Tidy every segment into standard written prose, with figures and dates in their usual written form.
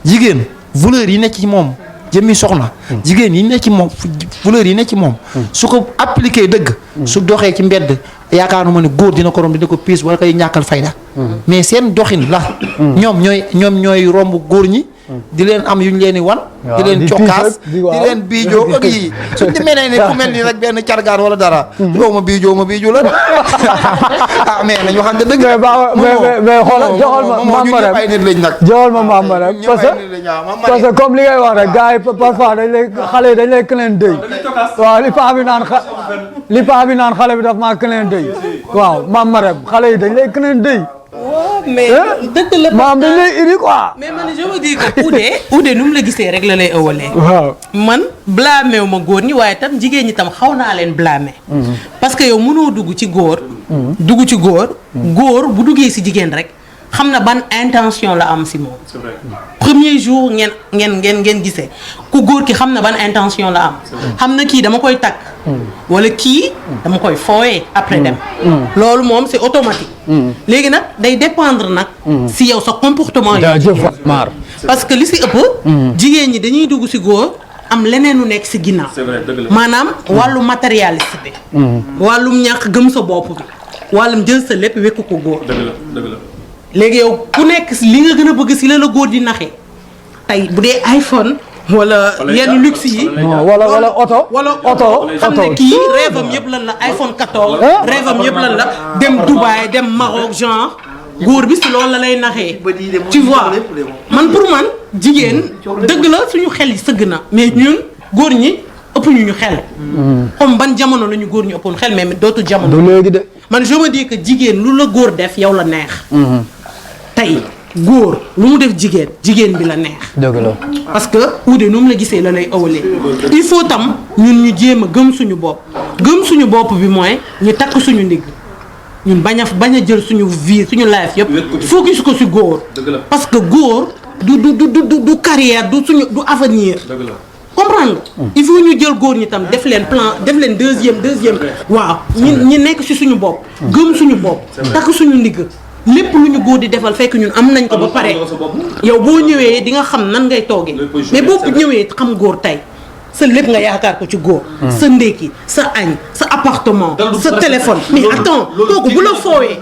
jigéen valeur yi nekk ci moom jëmmi soxna. jigéen yi nekk ci moom valeur yi nekk ci moom. su ko appliqué dëgg. su doxee ci mbedd yaakaaruma ne góor dina ko romb dina ko piis wala koy ñàkkal fayda. mais seen doxin la. ñoom ñooy romb góor ñi. di leen am yu ñu leen di wan. di leen cokkaas di leen biijoo ak yii suñ demee ne ku mel ni rek benn cargaan wala dara. yow ma biijoo la ah mais nañu waxante dëgg. mais xoolal joxal ma Mame Marème ay nit lañ nag. joxal ma Mame Marème parce que comme li ngay wax rek gars yi parfois xale yi dañ lay clin d'œil waaw li paa bi naan xale bi daf maa clin d'œil waaw Mame Marème xale yi dañ lay clin d'œil. waaw mais dëgg la maam dañ lay iri quoi. mais man je me dis que Oudé nu mu la gisee rek la lay ëwalee. waaw man blâmer wu ma góor ñi waaye tam jigéen ñi tam xaw naa leen blâmer. parce que yow mënoo dugg ci góor. góor bu duggee si jigéen rek xam na ban intention la am si moom. c'est vrai. premier jour ngeen gisee ku góor ki xam na ban intention la am. xam na kii dama koy takk. wala kii dama koy fooyee après dem. loolu moom c'est automatique. léegi nag day dépendre nag. si yow sa comportement yi. parce que li si ëpp. jigéen ñi dañuy dugg si góor am leneen lu nekk si ginnaaw. c'est vrai dëgg la. maanaam wàllu matérialiste bi. wàllum ñàkk gëm sa bopp bi. wàllum jël sa lépp wekku ko góor. dëgg la. léegi yow ku nekk li nga gën a bëgg si la góor di naxee tey bu dee iPhone. wala yenn luxe yi. wala oto. xam ne kii rêve am yëpp lan la iPhone 14. rêve am yëpp lan la dem Dubaï dem Maroc genre góor bi si loolu la lay naxee. tu vois man pour man jigéen dëgg la suñu xel yi sëgg na mais ñun góor ñi ëpp ñu xel. comme ban jamono la ñu góor ñu ëppoon xel mais dootu jamono. du léegi de. man je me dis que jigéen lu la góor def yow la neex. tey góor lu mu def jigéen bi la neex. dëgg la parce que Oudé nu mu la gisee la lay ëwalee. il faut tam ñun ñu jéem a gëm suñu bopp. gëm suñu bopp bi mooy ñu takk suñu ndigg ñun bañ a jël suñu vie suñu life yëpp. focus ko si góor. parce que góor du carrière du avenir. comprendre il faut ñu jël góor ñi tam def leen plan def leen deuxième waaw ñi nekk ci suñu bopp gëm suñu bopp takk suñu ndigg lépp lu ñu góor di defal fekk ñun am nañ ko ba pare yow boo ñëwee di nga xam nan ngay toogee mais boo ñëwee xam góor tey sa lépp nga yaakaar ko ci góor sa ndékki sa añ sa appartement sa téléphone mais attends kooku bu la foowee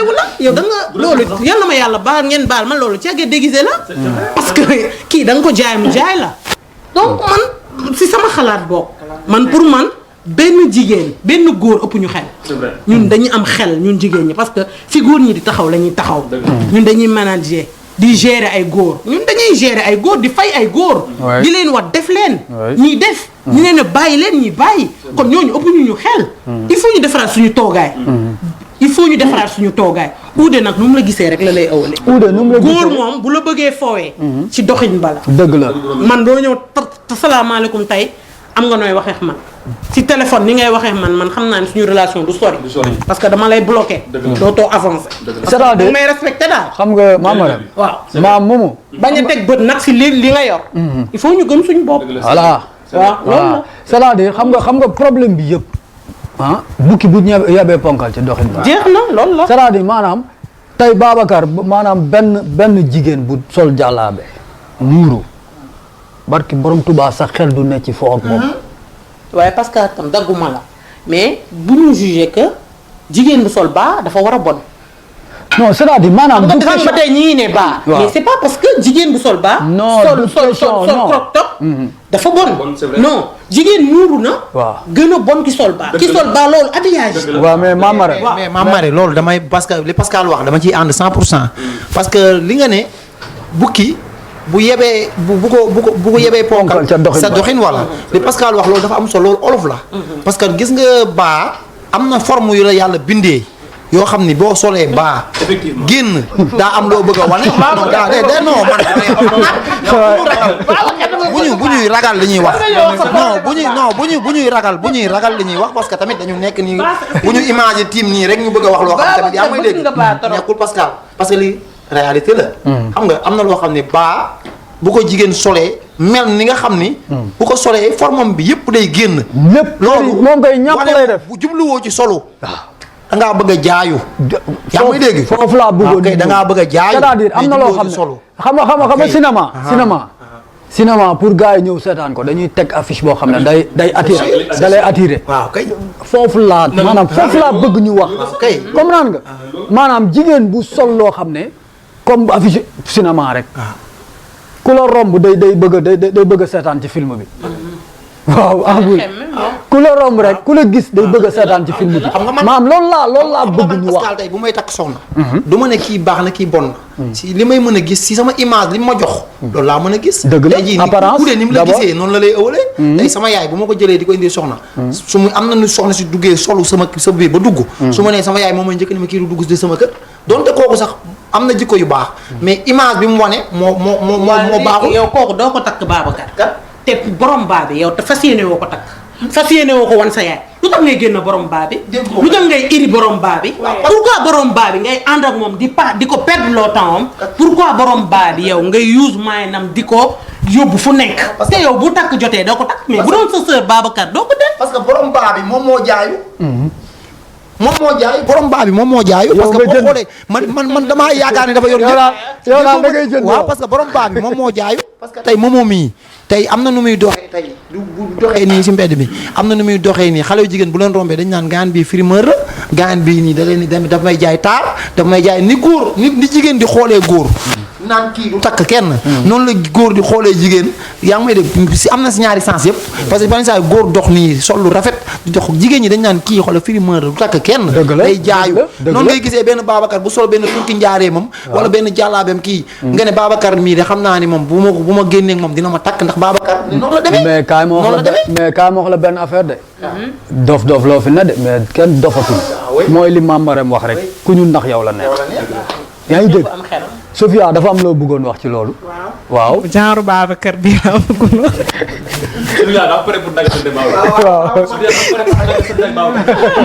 wu la yow da nga loolu yàlla ma yàlla baal ngeen baal man loolu ceegee déguisé la parce que kii da nga ko jaay mu jaay la donc man si sama xalaat bokk man pour man benn góor ëpp ñu xel ñun dañuy am xel ñun jigéen ñi parce que fi góor ñi di taxaw la ñuy taxaw ñun dañuy manager di gérer ay góor ñun dañuy gérer ay góor di fay ay góor di leen wax def leen ñuy def ñu leen a bàyyi leen ñuy bàyyi kon ñooñu ëpp ñu xel il faut ñu defaraat suñu toogaay Oudé nag nu mu la gisee rek la lay ëwale góor moom bu la bëggee foowee ci doxin bala dëgg la man doo ñëw salaamaaleykum tey am nga nooy waxee man ci téléphone ni ngay waxee man xam naa ne suñu relation du sori parce que dama lay bloqué dootoo avancé c'est-à-dire may respecté daal xam nga Mame Marème waaw maam moomu bañ a teg bët nag si li nga yor il faut ñu gëm suñu bopp voilà waaw loolu la c'est-à-dire xam nga problème bi yëpp bukki bu yabee ponkal ci doxin ba jeex na loolu la c'est-à-dire maanaam tey Babacar maanaam benn jigéen bu sol jàllaabe muuru barki borom Tuubaa sax xel du ne ci foo ak moom waaye parce que tam dagguma la mais bu ñu jugé que jigéen bu sol baa dafa war a bon non c'est-à-dire maanaam du question ba tey ñii ne baa mais c'est pas parce que jigéen bu sol baa sol crop top dafa bon non jigéen muuru na gën a bon ki sol baa loolu habillage waaw mais Mame Marème loolu damay parce que li Pascal wax dama ciy ànd 100% parce que li nga ne bukki bu yebee bu ko yebee ponkal sa doxin wala li Pascal wax loolu dafa am solo loolu olof la parce que gis nga baa am na forme yu la yàlla bindee yoo xam ni boo solee baa génn daa am loo bëgg a wane bu ñuy ragal li ñuy wax bu ñuy ragal li ñuy wax parce que tamit dañu nekk nii bu ñu imaginer team nii rek ñu bëgg a wax loo xam tamit yaa may dégg nekkul Pascal parce que li réalité la xam nga am na loo xam ne baa bu ko jigéen solee mel ni nga xam ni bu ko solee formam bi yëpp day génn lépp loolu moom koy ñàpp lay def bu jubluwoo ci solo da ngaa bëgg a jaayu yaa may dégg foofu laa bëggoon da ngaa bëgg a jaayu c'est-à-dire am na loo xam ne xam nga cinéma pour gars yi ñëw seetaan ko dañuy teg affiche boo xam ne day attiré da lay attiré. waaw kay. foofu laa bëgg ñu wax. kay comprendre nga. maanaam jigéen bu sol loo xam ne comme affiche cinéma rek. ku la romb day bëgg a seetaan ci film bi. waaw ku la romb rek ku la gis day bëgg a seetaan ci film bi. xam nga man maam loolu laa bëgg ñu wax. Pascal tey bu may takk soxna. du ma ne kii baax na kii bon na. si li may mën a gis si sama image li ma jox. loolu laa mën a gis. dëgg la apparence tey jii ni mu la gisee noonu la lay ëwalee. tey sama yaay bu ma ko jëlee di ko indi soxna. su mu am na nu soxna si duggee solu sama biir ba dugg. su ma nee sama yaay moom mooy njëkk ni ma kii du dugg si sama kër. donte kooku sax am na jikko yu baax. mais image bi mu wane moo baaxul. yow kooku doo ko takk Babacar. te borom baa bi yow te fas yéene woo ko takk. fas yéene woo ko wan sa yaay. lu tax ngay génn borom baa bi. lu tax ngay iri borom baa bi. pourquoi borom baa bi ngay ànd ak moom di ko perdre le temps am. pourquoi borom baa bi yow ngay use maanaam di ko yóbbu fu nekk. te yow bu takk jotee doo ko takk mais bu doon sa sœur Babacar doo ko def. parce que borom baa bi moom moo jaayu. borom baa bi moom moo jaayu. parce que boo xoolee man damaa yaakaar ne dafa yor. yow da ngay jënd waaw parce que borom baa bi moom moo jaayu. parce que tey moomoo mii tey am na nu muy doxee tey bu doxee nii si mbedd bi am na nu muy doxee nii xale yu jigéen bu leen rombee dañ naan gaan bii frimeur la gaan bii nii da leen ni daf may jaay taar daf may jaay ni góor ni jigéen di xoolee góor. naan kii du takk kenn. noonu la góor di xoolee jigéen yaa ngi may dégg si am na si ñaari sens yëpp. parce que ban saa góor dox nii sol lu rafet di dox jigéen ñi dañ naan kii xoolal frimeur du takk kenn. day jaayu noonu ngay gisee benn Babacar bu sol benn tukki njaareemam. wala benn jàllaabeem kii. nga ne Babacar mii de xam naa ni moom bu ma génnee moom dina ma takk ndax Babacar noonu la demee. mais kaay ma wax la benn affaire de. dof loo fi ne de mais kenn dofatul. mooy li Mame Marème wax rek ku ñu ndax yow la neex. yaa ngi dégg Sofia dafa am loo bëggoon wax ci loolu. waaw genre Babacar bi laa bëggoon wax.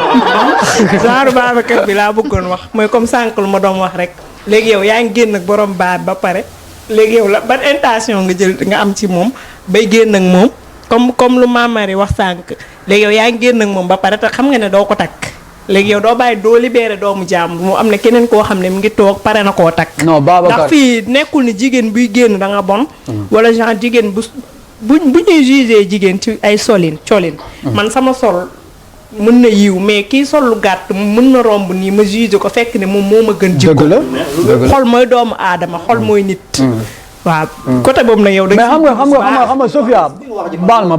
genre Babacar bi laa bëggoon wax mooy comme sànq lu ma doon wax rek. léegi yow yaa ngi génn ak borom baat ba pare léegi yow la ban intention nga jël nga am ci moom bay génn ak moom comme lu Mamari wax sànq léegi yow yaa ngi génn ak moom ba pare te xam nga ne doo ko takk. léegi yow doo bàyyi doo libéré doomu jàmbur mu am ne keneen koo xam ne mu ngi toog pare na koo takk. non Babacar ndax fii nekkul ni jigéen buy génn da nga bon. wala genre jigéen bu ñuy jugé jigéen ci ay colin. man sama sol mën na yiw mais kii sol lu gàtt mën na romb nii ma jugé ko fekk ne moom moo ma gën. jikko xol mooy doomu aadama xol mooy nit. waaw côté boobu nag yow. mais xam nga Sofia baal ma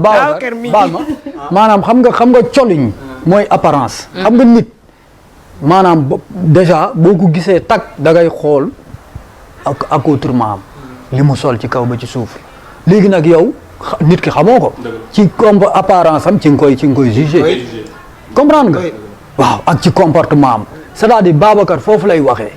maanaam xam nga coliñ mooy apparence. xam nga nit maanaam déjà boo ko gisee tag da ngay xool ak accoutrement am li mu sol ci kaw ba ci suuf léegi nag yow nit ki xamoo ko. ci comme apparence am ci nga koy jugé. comprendre nga waaw ak ci comportement am c'est-à-dire Babacar foofu lay waxee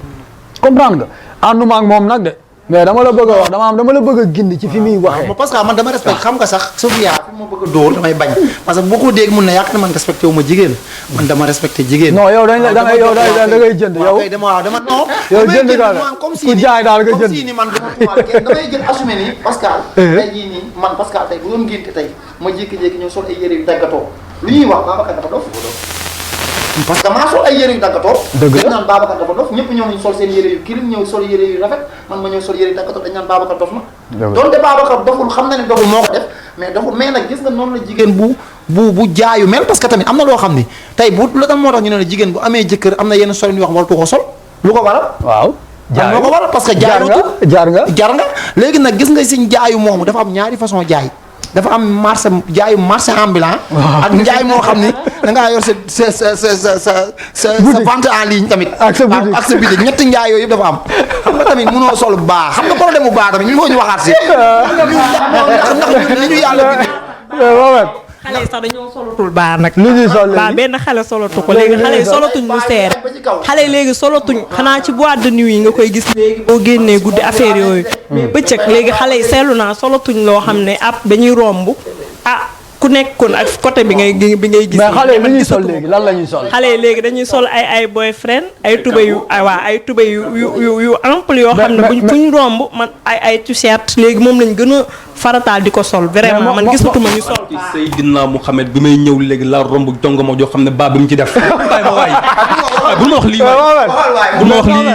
comprendre nga ànduma ak moom nag de. mais dama la bëgg a wax dama la bëgg a gindi ci fi muy waxee. parce que man dama respecté xam nga sax Sofia fi ma bëgg a dóor damay bañ parce que boo ko dégg mun na yàq ne man respecté wu ma jigéen man dama respecté jigéen. non yow da ngay jënd yow. dama non. yow jënd daal ku jaay daal nga jënd comme si ni man dama tubaab kenn damay jël assumé ni Pascal. tey jii nii man Pascal tey bu doon génte tey ma jékki-jékki ñëw sol ay yére yu daggatoo lu ñuy wax Babacar dafa dof parce que maa sol ay yére yu daggatoo. dëgg la dañ naan Babacar dafa dof ñëpp ñëw nañu sol seen yére yu kirim ñëw sol yére yu rafet man ma ñëw sol yére yu daggatoo dañ naan Babacar dof na. donte Babacar doful xam na ne doful moo ko def mais doful mais nag gis nga noonu la jigéen bu jaayu mel parce que tamit am na loo xam ni tey bu la tam moo tax ñu ne la jigéen bu amee jëkkër am na yenn solin yoo xam waratu ko sol lu ko waral. waaw moo ko waral parce que jar nga léegi nag gis nga siñ jaayu moomu dafa am ñaari façon jaay dafa am jaayu marché ambulant ak njaay moo xam ni da ngaa yor sa vente en ligne tamit ak sa boutique ñetti njaay yooyu yëpp dafa am xam nga tamit mënoo sol bu baax xam nga problème bu baax tamit il faut ñu waxaat si ndax li ñu yàlla xale yi sax dañoo solatul baax nag. lu ñuy sol léegi benn xale solatu ko léegi xale yi solatuñ lu seer xale yi léegi solatuñ xanaa ci boîte de nuit yi nga koy gis léegi boo génnee guddi affaire yooyu mais bëccëg léegi xale yi seetlu naa solatuñ loo xam ne ab dañuy romb ku nekkoon ak côté bi ngay gis. mais xale yi li ñuy sol léegi lan la ñuy sol. xale yi léegi dañuy sol ay boyfriend ay tubéy yu ay tubéy yu ample yoo xam ne fu ñu romb man ay t-shirt léegi moom lañ gën a farataal di ko sol vraiment man gisatuma ñu sol. Seydina Mouhamed bi may ñëw léegi la romb jongoma joo xam ne baa bi mu ci def. bàyyi ma waay bu ma wax lii waay bu ma wax lii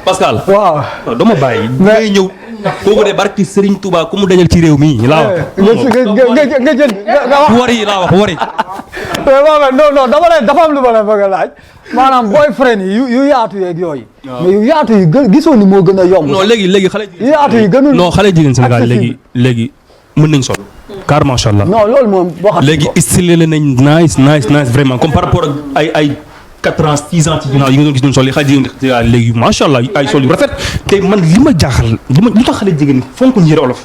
Pascal. waaw dama bàyyi. may ñëw kooku de barki Serigne Touba ku mu dajal ci réew mi laa wax. nga jël nga wax wari laa wax wari. non dafa am lu ma la bëgg a laaj maanaam boyfriend yi yu yaatu yeeg yooyu. mais yu yaatu yi gisoo ni moo gën a yomb. non léegi xale yu yaatu yi gënul. non xale jigéen Sénégal léegi mën nañ sol. car macha allah. non loolu moom waxatu ko léegi stylé nañ nice vraiment comme par rapport ak ay 4 ans 6 ans ci ginnaaw yi nga doon gis ñu sol yi xale jigéen léegi macha allah ay sol yu rafet te man li ma jaaxal lu tax xale jigéen fonk ñu yëre olof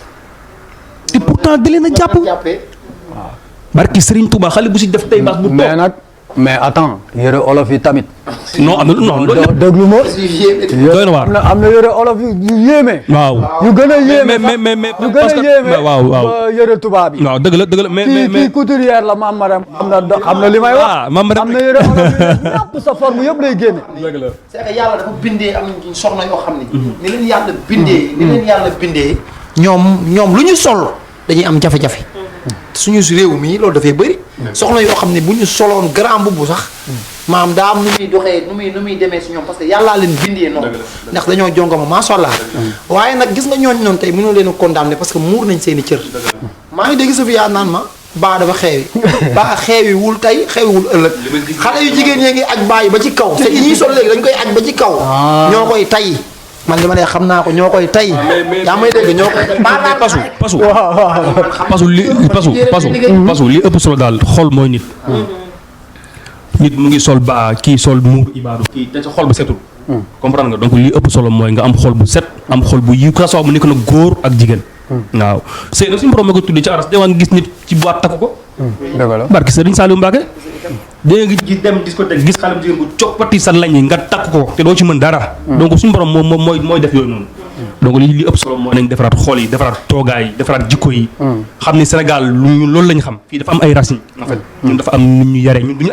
te pourtant da leen a jàpp. barki Serigne Touba xale bu si def tey baax bu toog. mais nag mais attends yëre olof yi tamit. non am na non déglu ma. doy na waar am na yëre olof yu yéeme. waaw yu gën a yéeme mais yu gën a yéeme. waaw yëre tubaab yi. waaw dëgg la mais kii couturière la maam madame. xam na li may wax. maam madame am na yëre olof yëpp sa forme yëpp lay génne. dëgg la. c'est que yàlla dafa bindee am nañu soxna yoo xam ni leen yàlla bindee ñoom lu ñu sol dañuy am jafe-jafe suñu réew mi loolu dafay bëri soxna yoo xam ne bu ñu soloon grand mbubb sax maam daa am nu muy doxee nu muy demee si ñoom parce que yàllaa leen bindee noonu ndax dañoo jongoma macha allah waaye nag gis nga ñooñ noonu tey mënoo leen a condamné parce que muur nañ seen i cër maa ngi dégg sa fi yaa naan ma baa dafa xeewi baa xeewiwul tey xeewiwul ëllëg xale yu jigéen ñee ngi aj baa yi ba ci kaw te yi ñuy sol léegi dañ koy aj ba ci kaw ñoo koy tay man li ma ne xam naa ko ñoo koy tay yaa may dégg ñoo koy pasu li ëpp solo daal xol mooy nit mu ngi sol baa kii sol muur ibaadu kii te sa xol bu setul comprendre nga donc li ëpp solo mooy nga am xol bu set am xol bu yiw kasaw mu nekk na góor ak jigéen waaw sëy na suñu borom ma ko tuddi ci aras dewaan gis nit ci boîte takku ko barki Serigne Saliou Mbacké dégg nga gis dem discothèque gis xale bu jigéen bu coppati sa lañ nga takk ko te doo ci mën dara donc suñu borom moom mooy def yooyu noonu donc li ëpp solo moo nañ defaraat xool yi defaraat toogaay yi defaraat jikko yi xam ni Sénégal loolu lañ xam fii dafa am ay racines en fait ñun dafa am nit ñu yare ñun duñu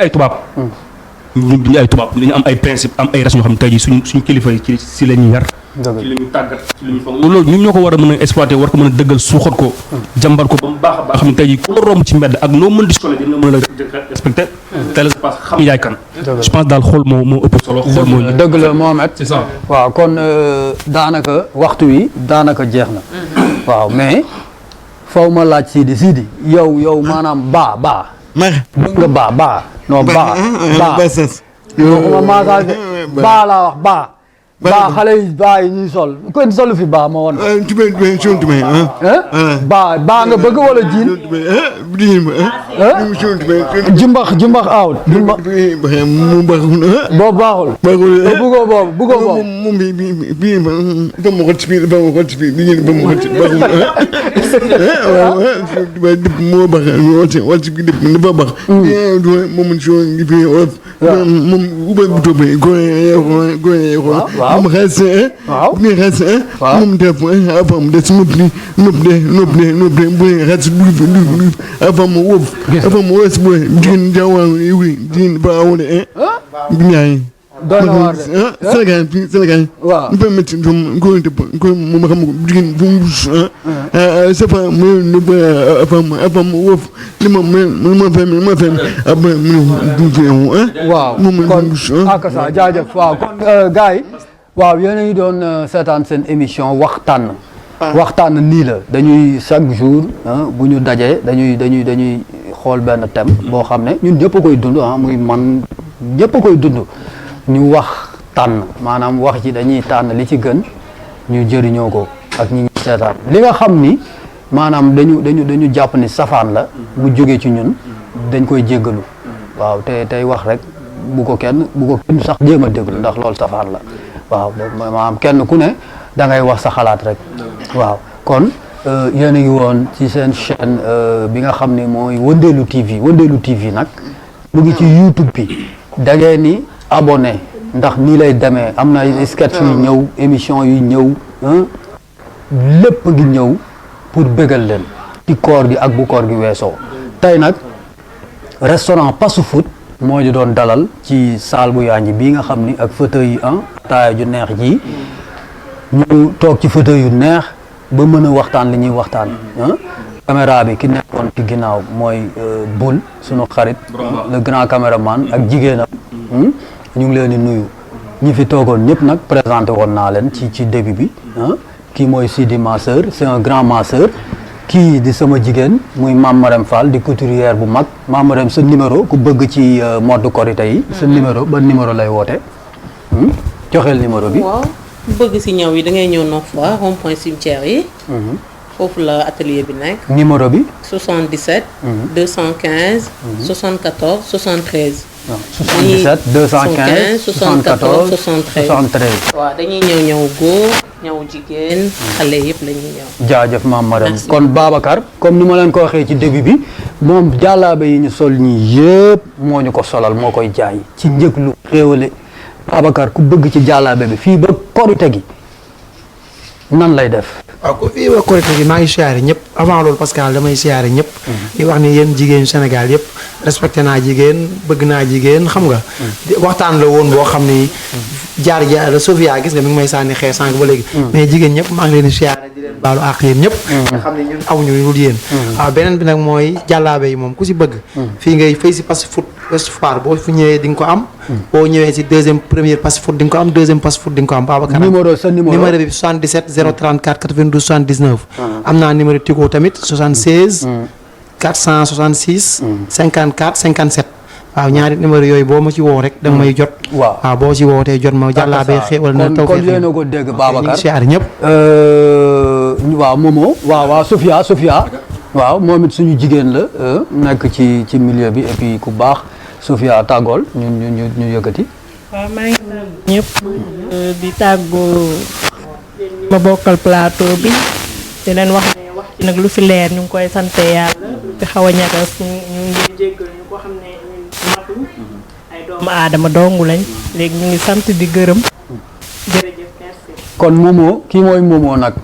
ay tubaab dañu am ay principe am ay racines yoo xam ne tey jii suñu kilifa yi ci la ñuy yar ci la ñu tàggat ci la ñu foog loolu ñun ñoo ko war a mën a exploiter war ko mën a dëggal suuxat ko jàmbar ko ba mu baax a baax xam ne tey jii ku la romb ci mbedd ak noo mën di solo dina mën a la respecté te la passe xam yaay kan je pense daal xool moo ëpp solo xool moo dëgg la Mohamed c'est ça waaw kon daanaka waxtu wi daanaka jeex na waaw mais faw ma laaj Sidi yow maanaam baa bëgg nga baa non baa yow ma massage baa laa wax baa xale yi baa yi ñuy sol kenn solu fi baa ma woon. baa nga bëgg wala jiin. jumbax aw. boobu baaxul. bëggoo boobu. moom bii ba mu xool ci biir moo baax wala ci biir dafa baax. moom ubal bu topp moom xaalis bu xaalis moom def afam de suma pli nopp de bu xaalis du afam wof afam wos bu jigéen jawaan wi jigéen ba awole ñaay doy na waar de Sénégal waaw ñu fa métti ko moom xam ko jigéen bu mu safa mo afam wof li ma fem après mu waaw kon ak sa jaajëf waaw kon gars yi waaw yéen a ngi doon seetaan seen émission waxtaan nii la dañuy chaque jour bu ñu dajee dañuy xool benn thème boo xam ne ñun ñëpp a koy dund muy man ñëpp a koy dund ñu wax tànn maanaam wax ci dañuy tànn li ci gën ñu jëriñoo ko ak ñi ñuy seetaan li nga xam ni maanaam dañu jàpp ni safaan la bu jógee ci ñun dañ koy jéggalu waaw tey wax rek bu ko kenn sax jéem a déglu ndax loolu safaan la waaw maanaam kenn ku ne da ngay wax sa xalaat rek waaw kon yéen a ngi woon ci seen chaîne bi nga xam ne mooy Wëndeelu TV nag mu ngi ci YouTube bi da ngeen ni abonné ndax nii lay demee am na ay sketch yu ñëw émission yu ñëw lépp ngi ñëw pour bégal leen ci koor gi ak bu koor gi weesoo tey nag restaurant Pasu Food moo ñu doon dalal ci salle bu yaaññi bii nga xam ni ak fauteuil yi taaya ju neex ji ñu toog ci fauteuil yu neex ba mën a waxtaan li ñuy waxtaan caméra bi ki nekkoon ci ginnaaw mooy Boul sunu xarit le grand caméraman ak jigéenam ñu ngi leen di nuyu ñi fi toogoon ñëpp nag présenté woon naa leen ci début bi kii mooy Sidi ma sœur c'est un grand ma sœur kii di sama jigéen muy Mame Marème Fall di couturière bu mag Mame Marème sa numéro ku bëgg ci mode korité yi sa numéro ba numéro lay woote joxeel numéro bi waaw ku bëgg si ñaw yi da ngay ñëw Nord Foire rond-point cimetière yi foofu la atelier bi nekk numéro bi 77 215 74 73 77 215 74 73 waaw dañuy ñëw góor ñëw jigéen xale yëpp la ñuy ñëw jaajëf Mame Marème kon Babacar comme ni ma leen ko waxee ci début bi moom jàllaabe yi ñu sol ñii yëpp moo ñu ko solal moo koy jaay ci njëg lu xéewale Babacar ku bëgg ci jàllaabe bi fii ba korite gi nan lay def waaw ko fii ba korite gi maa ngi siyaare ñëpp avant loolu parce que damay siyaare ñëpp di wax ni yéen jigéen Sénégal yëpp respecté naa jigéen bëgg naa jigéen xam nga waxtaan la woon boo xam ni jaar la Sofia gis nga mi ngi may sànni xee sànq ba léegi mais jigéen ñëpp maa ngi leen di siyaare di leen baalu àq yéen ñëpp nga xam ne ñun amuñu lu dul yéen waaw beneen bi nag mooy jàllaabe yi moom ku si bëgg fii ngay fay si Pasu Food Ouest Foire boo fu ñëwee di nga ko am boo ñëwee si premier Pasu Food di nga ko am deuxième Pasu Food di nga ko am Babacar numéro bi 77 034 92 79 am naa numéro Tigo tamit 76 466 54 57 waaw ñaari numéro yooyu boo ma ci woo rek da nga may jot waaw boo ci wootee jot ma jàllaabee xéewal na taw kon yéen a ko dégg Babacar siyaar ñëpp waaw Momo waaw Sofia waaw moom it suñu jigéen la nekk ci milieu bi et puis ku baax Sofia tàggool ñu yëkkati waaw maa ngi ñëpp di tàggoo ma bokkal plateau bi di leen wax ne wax ci nag lu fi leer ñu ngi koy sante yàlla lu fi xaw a ñagas ñu ngi jéggal ñu ko xam ne ñun matuñ ay doomu aadama dongu lañ léegi ñu ngi sant di gërëm jërëjëf merci kon Momo kii mooy Momo nag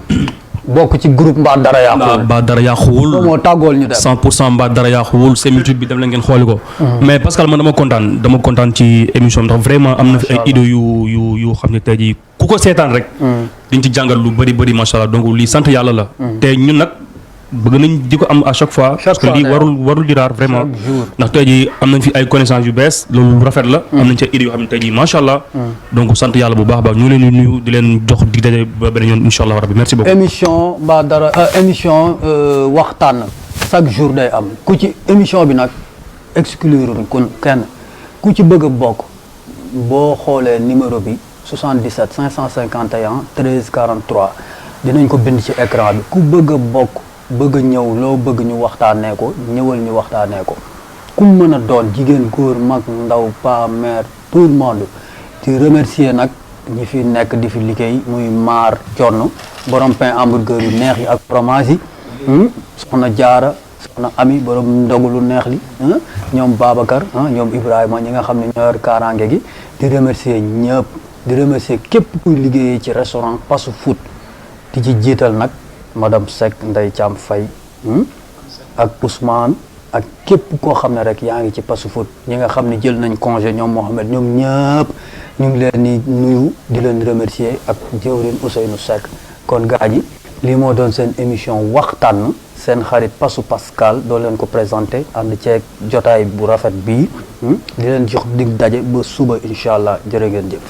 bokk ci groupe Mbaa Dara Yàquwul Mbaa Dara Yàquwul Momo tàggool ñu dem 100% Mbaa Dara Yàquwul seen YouTube bi dem la ngeen xooli ko mais Pascal man dama kontaan ci émission bi ndax vraiment am na fi ay idées yu xam ne tey jii ku ko seetaan rek diñ ci jàngal lu bëri macha allah donc lii sant yàlla la te ñun nag bëgg nañ di ko am à chaque fois parce que lii warul di raar vraiment ndax tey jii am nañ fi ay connaissances yu bees loolu rafet la am nañ ci idées yoo xam ne tey jii macha allah donc sant yàlla bu baax baax ñu leen di nuyu di leen jox di daje ba beneen yoon incha allah rabbi merci beaucoup émission Mbaa Dara émission waxtaan chaque jour day am ku ci émission bi nag exclure kon kenn ku ci bëgg a bokk boo xoolee numéro bi 77 551 13 43 dinañ ko bind ci écran bi ku bëgg a bokk bëgg a ñëw loo bëgg ñu waxtaanee ko ñëwal ñu waxtaanee ko ku mën a doon jigéen góor mag ndaw pa mère tout le monde di remercier nag ñi fi nekk di fi liggéey muy maar conn borom pain hamburger yu neex yi ak fromage yi soxna jaara soxna ami borom ndogu lu neex li ñoom Babacar ñoom Ibrahima ñi nga xam ne ñoo yor kaaraange gi di remercier ñëpp di remercier képp kuy liggéeyee ci restaurant Pasu Food di ci jiital nag madame Seck Ndeye Thiam Faye ak Ousmane ak képp koo xam ne rek yaa ngi ci Pasu Food ñi nga xam ne jël nañ congé ñoom Mohamed ñoom ñëpp ñu ngi leen di nuyu di leen remercier ak jëwrin Ousseynou Seck kon gaa ji lii moo doon seen émission waxtaan seen xarit Pasu Pascal doo leen ko présenté ànd ceeg jotaay bu rafet bii di leen jox dig daje ba suba incha allah jërë ngeen jëf